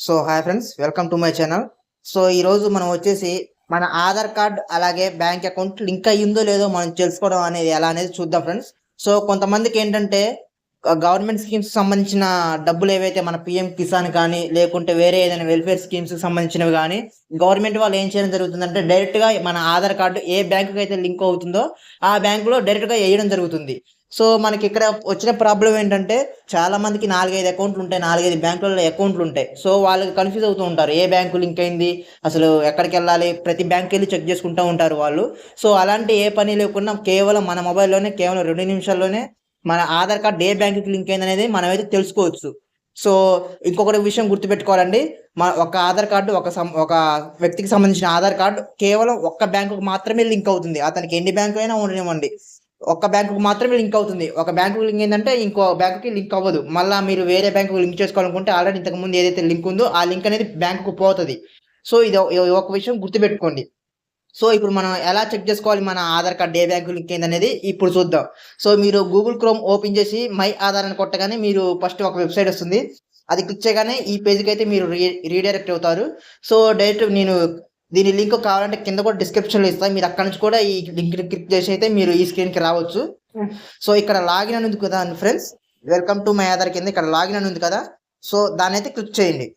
So hi friends, welcome to my channel. So ఈరోజు మనం వచ్చేసి మన ఆధార్ కార్డ్ అలాగే బ్యాంక్ అకౌంట్ లింక్ అయ్యిందో లేదో మనం తెలుసుకోవడం అనేది ఎలా అనేది చూద్దాం ఫ్రెండ్స్. సో కొంతమందికి ఏంటంటే గవర్నమెంట్ స్కీమ్స్ సంబంధించిన డబ్బులు ఏవైతే మన పిఎం కిసాన్ కానీ లేకుంటే వేరే ఏదైనా వెల్ఫేర్ స్కీమ్స్ సంబంధించినవి కానీ గవర్నమెంట్ వాళ్ళు ఏం చేయడం జరుగుతుందంటే డైరెక్ట్గా మన ఆధార్ కార్డు ఏ బ్యాంకుకి అయితే లింక్ అవుతుందో ఆ బ్యాంకులో డైరెక్ట్గా వేయడం జరుగుతుంది. సో మనకి ఇక్కడ వచ్చిన ప్రాబ్లం ఏంటంటే చాలా మందికి 4-5 అకౌంట్లు ఉంటాయి, 4-5 బ్యాంకులలో అకౌంట్లు ఉంటాయి. సో వాళ్ళకి కన్ఫ్యూజ్ అవుతూ ఉంటారు, ఏ బ్యాంకు లింక్ అయింది, అసలు ఎక్కడికి వెళ్ళాలి, ప్రతి బ్యాంక్ వెళ్ళి చెక్ చేసుకుంటూ ఉంటారు వాళ్ళు. సో అలాంటి ఏ పని లేకుండా కేవలం మన మొబైల్లోనే కేవలం 2 నిమిషాల్లోనే మన ఆధార్ కార్డ్ ఏ బ్యాంకుకి లింక్ అయింది అనేది మనమైతే తెలుసుకోవచ్చు. సో ఇంకొకటి విషయం గుర్తుపెట్టుకోవాలండి, ఒక ఆధార్ కార్డు ఒక వ్యక్తికి సంబంధించిన ఆధార్ కార్డు కేవలం ఒక్క బ్యాంకుకు మాత్రమే లింక్ అవుతుంది. అతనికి ఎన్ని బ్యాంకులు అయినా ఉండనివ్వండి, ఒక్క బ్యాంకుకు మాత్రమే లింక్ అవుతుంది. ఒక బ్యాంకుకి లింక్ ఏంటంటే ఇంకో బ్యాంకుకి లింక్ అవ్వదు. మళ్ళీ మీరు వేరే బ్యాంకుకి లింక్ చేసుకోవాలనుకుంటే ఆల్రెడీ ఇంతకుముందు ఏదైతే లింక్ ఉందో ఆ లింక్ అనేది బ్యాంకుకు పోతుంది. సో ఇది ఒక విషయం గుర్తుపెట్టుకోండి. సో ఇప్పుడు మనం ఎలా చెక్ చేసుకోవాలి మన ఆధార్ కార్డ్ ఏ బ్యాంకు లింక్ అయింది అనేది ఇప్పుడు చూద్దాం. సో మీరు గూగుల్ క్రోమ్ ఓపెన్ చేసి మై ఆధార్ అని కొట్టగానే మీరు ఫస్ట్ ఒక వెబ్సైట్ వస్తుంది. అది క్లిక్ చేయగానే ఈ పేజ్కి అయితే మీరు రీడైరెక్ట్ అవుతారు. సో డైరెక్ట్ నేను దీని లింక్ కావాలంటే కింద కూడా డిస్క్రిప్షన్లో ఇస్తాను, మీరు అక్కడ నుంచి కూడా ఈ లింక్ క్లిక్ చేసి అయితే మీరు ఈ స్క్రీన్కి రావచ్చు. సో ఇక్కడ లాగిన్ అని ఉంది కదా friends, welcome to my Aadhaar కింద ఇక్కడ లాగిన్ అని ఉంది కదా, సో దాన్ని అయితే క్లిక్ చేయండి.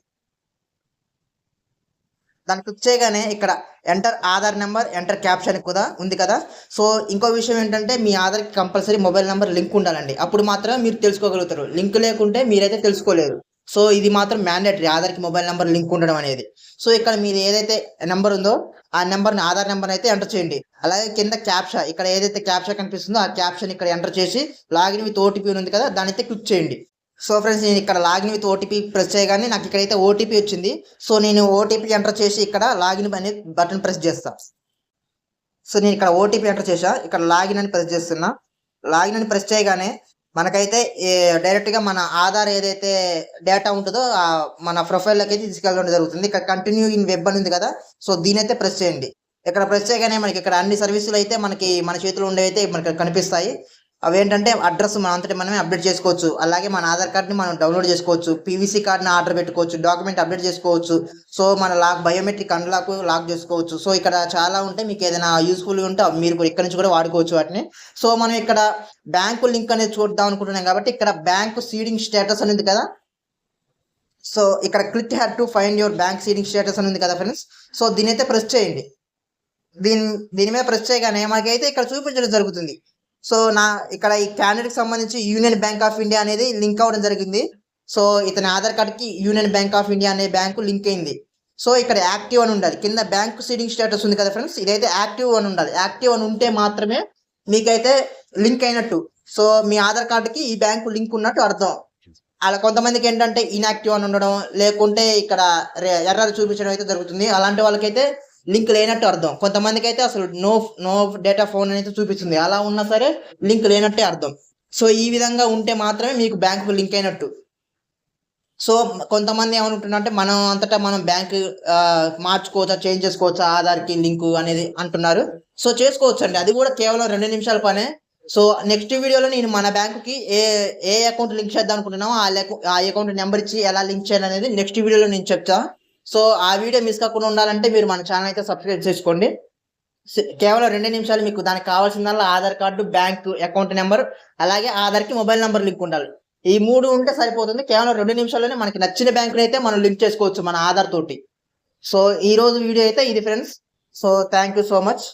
దాన్ని క్లిక్ చేయగానే ఇక్కడ enter Aadhaar number, enter caption కూడా ఉంది కదా. సో ఇంకో విషయం ఏంటంటే మీ ఆధార్కి కంపల్సరీ మొబైల్ నెంబర్ లింక్ ఉండాలండి, అప్పుడు మాత్రమే మీరు తెలుసుకోగలుగుతారు. లింక్ లేకుంటే మీరైతే తెలుసుకోలేరు. సో ఇది మాత్రం మ్యాండేటరీ, ఆధార్కి మొబైల్ నెంబర్ లింక్ ఉండడం అనేది. సో ఇక్కడ మీరు ఏదైతే నెంబర్ ఉందో ఆ నెంబర్ని ఆధార్ నెంబర్ అయితే ఎంటర్ చేయండి. అలాగే కింద క్యాప్షా, ఇక్కడ ఏదైతే క్యాప్షా కనిపిస్తుందో ఆ క్యాప్షన్ ఇక్కడ ఎంటర్ చేసి లాగిన్ విత్ ఓటీపీ ఉంది కదా దాని అయితే క్లిక్ చేయండి. సో ఫ్రెండ్స్ నేను ఇక్కడ లాగిన్ విత్ ఓటీపీ ప్రెస్ చేయగానే నాకు ఇక్కడైతే ఓటీపీ వచ్చింది. సో నేను ఓటీపీ ఎంటర్ చేసి ఇక్కడ లాగిన్ అనే బటన్ ప్రెస్ చేస్తా. సో నేను ఇక్కడ ఓటీపీ ఎంటర్ చేసా, ఇక్కడ లాగిన్ అని ప్రెస్ చేస్తున్నా. లాగిన్ అని ప్రెస్ చేయగానే మనకైతే డైరెక్ట్గా మన ఆధార్ ఏదైతే డేటా ఉంటుందో మన ప్రొఫైల్లోకి అయితే తీసుకెళ్ళడం జరుగుతుంది. ఇక్కడ కంటిన్యూ ఇన్ వెబ్ అని ఉంది కదా, సో దీని అయితే ప్రెస్ చేయండి. ఇక్కడ ప్రెస్ చేయగానే మనకి ఇక్కడ అన్ని సర్వీసులు అయితే మన చేతిలో ఉండేవి అయితే మనకి కనిపిస్తాయి. అవేంటంటే అడ్రస్ మన అంతటి మనమే అప్డేట్ చేసుకోవచ్చు, అలాగే మన ఆధార్ కార్డ్ని మనం డౌన్లోడ్ చేసుకోవచ్చు, పీవీసీ కార్డ్ని ఆర్డర్ పెట్టుకోవచ్చు, డాక్యుమెంట్ అప్డేట్ చేసుకోవచ్చు. సో మన బయోమెట్రిక్ అన్లాక్ లాక్ చేసుకోవచ్చు. సో ఇక్కడ చాలా ఉంటాయి, మీకు ఏదైనా యూస్ఫుల్గా ఉంటే మీరు ఇక్కడ నుంచి కూడా వాడుకోవచ్చు వాటిని. సో మనం ఇక్కడ బ్యాంకు లింక్ అనేది చూద్దాం అనుకుంటున్నాం కాబట్టి ఇక్కడ బ్యాంకు సీడింగ్ స్టేటస్ అనేది కదా, సో ఇక్కడ click had to find your bank seeding status అని ఉంది కదా ఫ్రెండ్స్. సో దీని అయితే ప్రెస్ చేయండి. దీని మీద ప్రెస్ చేయగానే మనకైతే ఇక్కడ చూపించడం జరుగుతుంది. సో ఇక్కడ ఈ క్యాండిడేట్కి సంబంధించి యూనియన్ బ్యాంక్ ఆఫ్ ఇండియా అనేది లింక్ అవ్వడం జరిగింది. సో ఇతని ఆధార్ కార్డ్కి యూనియన్ బ్యాంక్ ఆఫ్ ఇండియా అనే బ్యాంకు లింక్ అయింది. సో ఇక్కడ యాక్టివ్ అని ఉండాలి, కింద బ్యాంక్ సీడింగ్ స్టేటస్ ఉంది కదా ఫ్రెండ్స్, ఇదైతే యాక్టివ్ అని ఉండాలి. యాక్టివ్ అని ఉంటే మాత్రమే మీకైతే లింక్ అయినట్టు. సో మీ ఆధార్ కార్డుకి ఈ బ్యాంకు లింక్ ఉన్నట్టు అర్థం. అలా కొంతమందికి ఏంటంటే ఇన్యాక్టివ్ అని ఉండడం, లేకుంటే ఇక్కడ ఎర్రర్ చూపించడం అయితే జరుగుతుంది. అలాంటి వాళ్ళకైతే లింక్ లేనట్టు అర్థం. కొంతమందికి అయితే అసలు నో డేటా ఫోన్ అనేది చూపిస్తుంది, అలా ఉన్నా సరే లింక్ లేనట్టే అర్థం. సో ఈ విధంగా ఉంటే మాత్రమే మీకు బ్యాంకు లింక్ అయినట్టు. సో కొంతమంది ఏమనుకుంటున్నారంటే మనం అంతటా మనం బ్యాంక్ మార్చుకోవచ్చా, చేంజ్ చేసుకోవచ్చా ఆధార్కి లింకు అనేది అంటున్నారు. సో చేసుకోవచ్చు అండి, అది కూడా కేవలం 2 నిమిషాల పనే. సో నెక్స్ట్ వీడియోలో నేను మన బ్యాంకుకి ఏ అకౌంట్ లింక్ చేద్దాం అనుకుంటున్నామో ఆ అకౌంట్ నెంబర్ ఇచ్చి ఎలా లింక్ చేయాలి అనేది నెక్స్ట్ వీడియోలో నేను చెప్తా. సో ఆ వీడియో మిస్ కాకుండా ఉండాలంటే మీరు మన ఛానల్ అయితే సబ్స్క్రైబ్ చేసుకోండి. కేవలం 2 నిమిషాలు, మీకు దానికి కావాల్సిందల్లా Aadhaar card, bank account number, అలాగే ఆధార్కి మొబైల్ నెంబర్ లింక్ ఉండాలి. ఈ 3 ఉంటే సరిపోతుంది. కేవలం 2 నిమిషాల్లోనే మనకి నచ్చిన బ్యాంకుని అయితే మనం లింక్ చేసుకోవచ్చు మన ఆధార్ తోటి. సో ఈ రోజు వీడియో అయితే ఇది friends. So thank you so much.